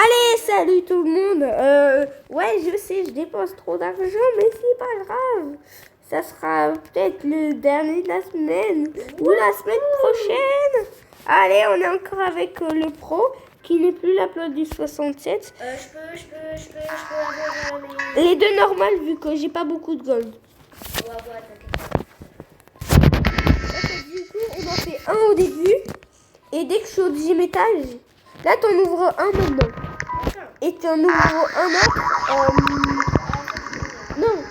Allez, salut tout le monde. Ouais, je sais, je dépense trop d'argent, mais c'est pas grave. Ça sera peut-être le dernier de la semaine ou la semaine prochaine. Allez, on est encore avec le pro qui n'est plus l'upload du 67. Je peux avoir les... Les deux normales vu que j'ai pas beaucoup de gold. Ouais, t'inquiète. Du coup, on en fait un au début. Et dès que je suis au 10e étage, là t'en ouvres un maintenant. Et t'en ouvres un autre. Non,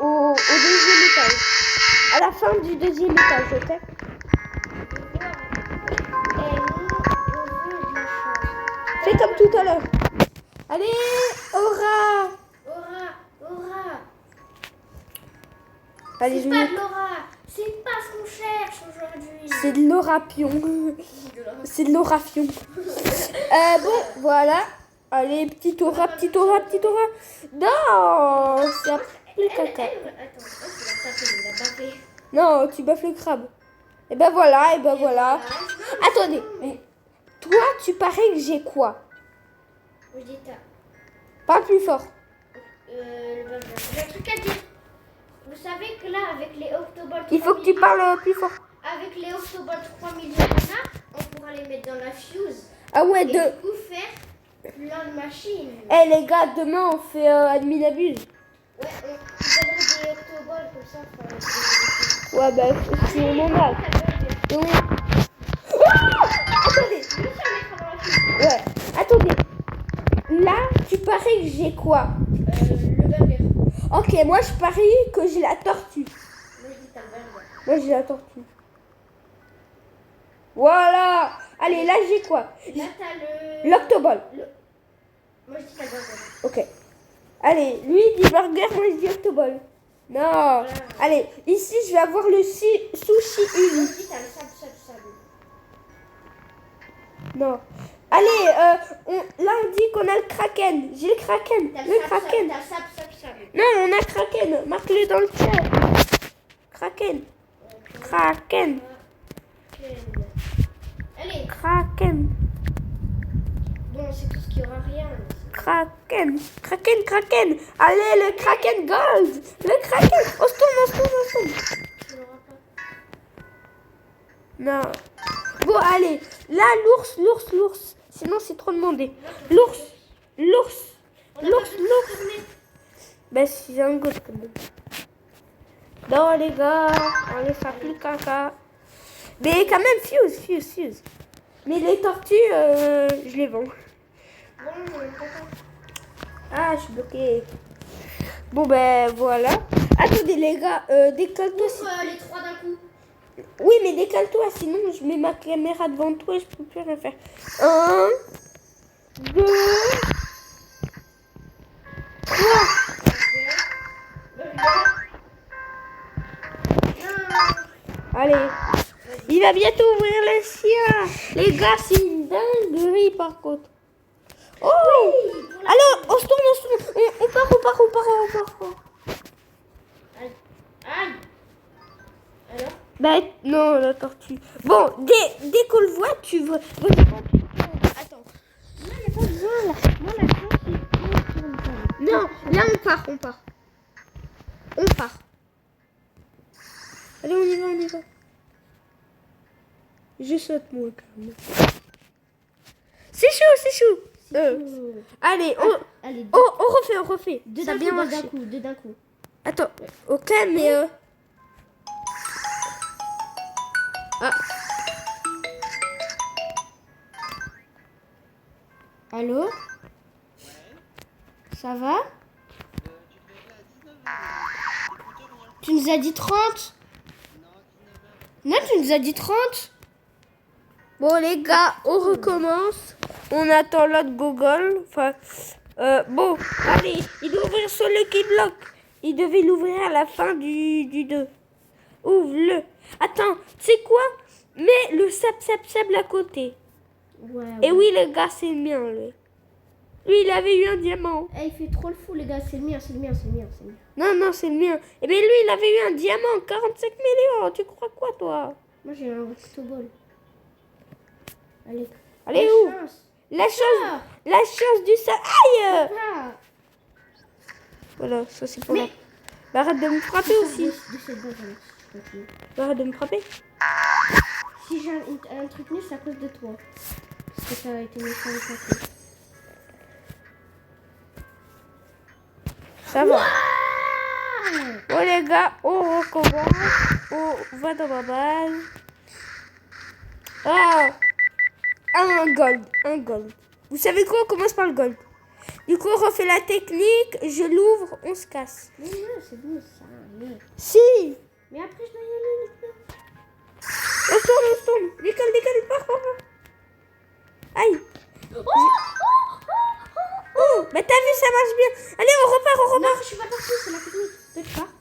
au deuxième étage. À la fin du deuxième étage, ok? Fais comme tout à l'heure. Allez, Aura! Allez, C'est pas de Laura. C'est pas ce qu'on cherche aujourd'hui. C'est de l'orapion. C'est de l'orafion. Bon, voilà. Allez, petit aura. Non, c'est plus caca. Attends, il a tapé. Non, tu baffes le crabe. Et ben voilà. Attendez, mais toi, tu parais que j'ai quoi? Je dis t'as. Pas plus fort. J'ai un truc à dire. Vous savez que là, avec les Octoballs 3 Il faut que tu parles plus fort. Avec les Octoballs 3 millions qu'on a, on pourra les mettre dans la fuse. Ah ouais, Et du coup, faire plein de machines. Eh les gars, demain on fait admin abuse. Ouais, on donnera des Octoballs comme ça. Ouais, bah, si on en a. Oui. Attendez. Ouais, attendez. Là, tu paries que j'ai quoi? Le burger. Ok, moi je parie que j'ai la tortue. Moi, je dis t'as le burger. Moi j'ai la tortue. Voilà. Allez, là j'ai quoi? Là, t'as le... L'octoball. Moi, je dis t'as le burger. Ok. Allez, lui il dit burger, moi je dis octoball. Non. Voilà. Allez, ici je vais avoir le sushi Moi, uni. je dis t'as le sable. Non. Allez, là on dit qu'on a le kraken. J'ai le kraken. T'as Le kraken. T'as le sable. Non, on a kraken. Marque-le dans le chat. Kraken. Kraken. Allez. Kraken. Bon, c'est tout ce qu'il y aura rien. Kraken. Allez, le kraken gold. Le kraken. On se tourne. Tu l'auras pas. Non. Bon, allez. Là, l'ours. Sinon, c'est trop demandé. L'ours. Ben, c'est un gosse quand même. Non, les gars. On les fait plus caca. Mais quand même, fuse. Mais les tortues, je les vends. Ah, je suis bloquée. Bon, ben, voilà. Attendez, les gars, décale-toi. Les trois d'un coup. Oui, mais décale-toi, sinon je mets ma caméra devant toi et je peux plus rien faire. 1, 2, 3. Allez, il va bientôt ouvrir le sien. Les gars, c'est une dinguerie par contre. Oh oui. Alors, on se tourne. On part. Aïe. Alors? Bah, non, la tortue. Bon, dès qu'on le voit, tu veux. Attends. Non, il n'y a pas besoin là. Moi, la tortue. Non, là, on part. Allez, on y va. Je saute, moi, quand même. C'est chaud. Allez, on refait. Deux Ça a d'un bien coup, marché. deux d'un coup. Attends, ok, mais... Ah. Allô? Ça va? Tu nous as dit 30? Non, tu nous as dit 30? Bon, les gars, on recommence. On attend l'autre Google. Enfin, bon, allez, il doit ouvrir sur le Lucky Block. Il devait l'ouvrir à la fin du 2. Ouvre-le. Attends, tu sais quoi? Mets le sable à côté. Ouais. Et oui, les gars, c'est le mien, lui. Lui, il avait eu un diamant. Il fait trop le fou, les gars. C'est le mien. Non, c'est le mien. Eh bien, lui, il avait eu un diamant. 45 millions. Tu crois quoi, toi? Moi, j'ai un Octoball. Allez. Allez, où? La chance du sol. Aïe! Ah. Voilà, ça c'est pour Mais- la... Bah, arrête de me frapper aussi. De cette base, je sais pas. Bah, arrête de me frapper. Si j'ai un truc nul, c'est à cause de toi. Parce que ça a été méchant de passer. Ça va. Bon les gars, on recommence. On va dans ma base. Ah! Un gold. Vous savez quoi? On commence par le gold. Du coup, on refait la technique. Je l'ouvre, on se casse. Mais non, c'est bon ça. Non. Si! Mais après, je dois y aller maintenant. On se tourne. Décolle, pars. Aïe! Oh! Bah t'as vu, ça marche bien. Allez, on repart. Non, je suis pas partie, c'est la technique. Toi, tu pars.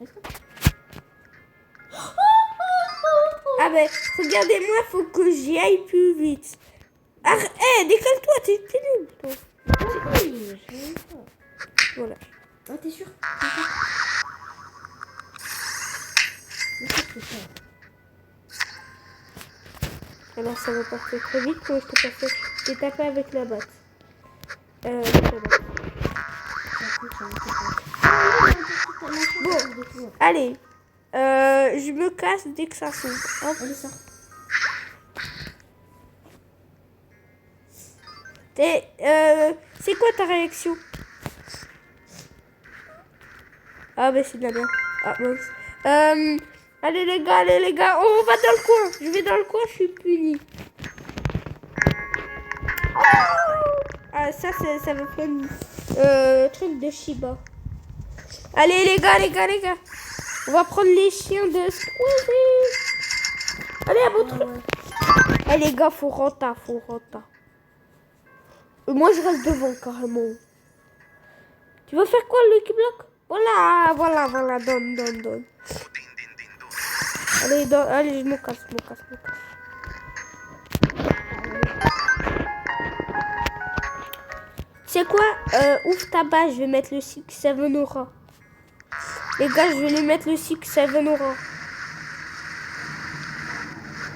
Est-ce que... Ah ben, regardez-moi, faut que j'y aille plus vite. Décolle-toi, t'es nul, toi. Oui, je sais pas. Voilà. Ah, t'es sûr? Mais qu'est-ce que c'est? Alors ça va partir très vite quand je t'ai tapé avec la batte. Bon, allez. Je me casse dès que ça s'ouvre. Hop. Allez, sors. C'est quoi ta réaction? Ah ben c'est de la merde. Ah mince. Allez les gars, on va dans le coin. Je vais dans le coin, je suis puni. Ah ça va faire un truc de Shiba. Allez les gars. On va prendre les chiens de Squeezie. Allez à votre... Allez les gars, faut rentrer. Moi je reste devant carrément. Tu veux faire quoi Lucky Block? Voilà, donne. Allez, je me casse. C'est quoi? Ouvre ta base, je vais mettre le 6-7 Aura. Les gars, je vais les mettre le 6-7 Aura.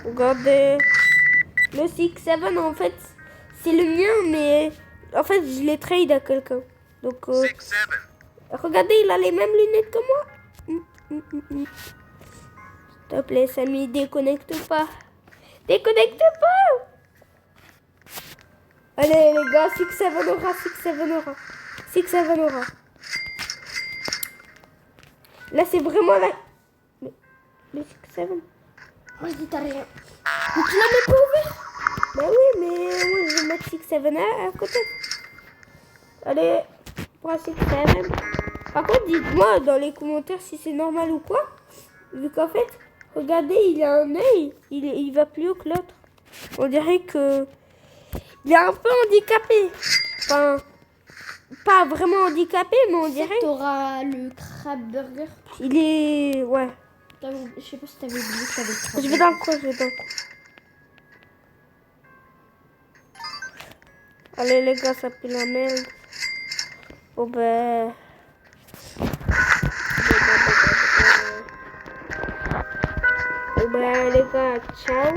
Regardez. Le 6-7, en fait, c'est le mien, mais en fait, je l'ai trade à quelqu'un. Donc, regardez, il a les mêmes lunettes que moi. S'il te plaît, Samy, déconnecte pas. Allez, les gars, 6-7 Aura. Là, c'est vraiment la... Le 6-7. Moi, je dis t'as rien. Mais tu l'as même pas ouvert. Bah oui, mais moi, je vais mettre 6-7 à côté. Allez, pour 6-7. Par contre, dites-moi dans les commentaires si c'est normal ou quoi. Vu qu'en fait, regardez, il a un œil. Il va plus haut que l'autre. On dirait que... Il est un peu handicapé. Enfin, pas vraiment handicapé, mais on dirait... T'auras le crab burger. Il est... Ouais. Je sais pas si t'avais oublié que t'avais le crab. Je vais dans le coin. Allez les gars, ça pue la merde. Oh ben... Oh ben les gars, ciao.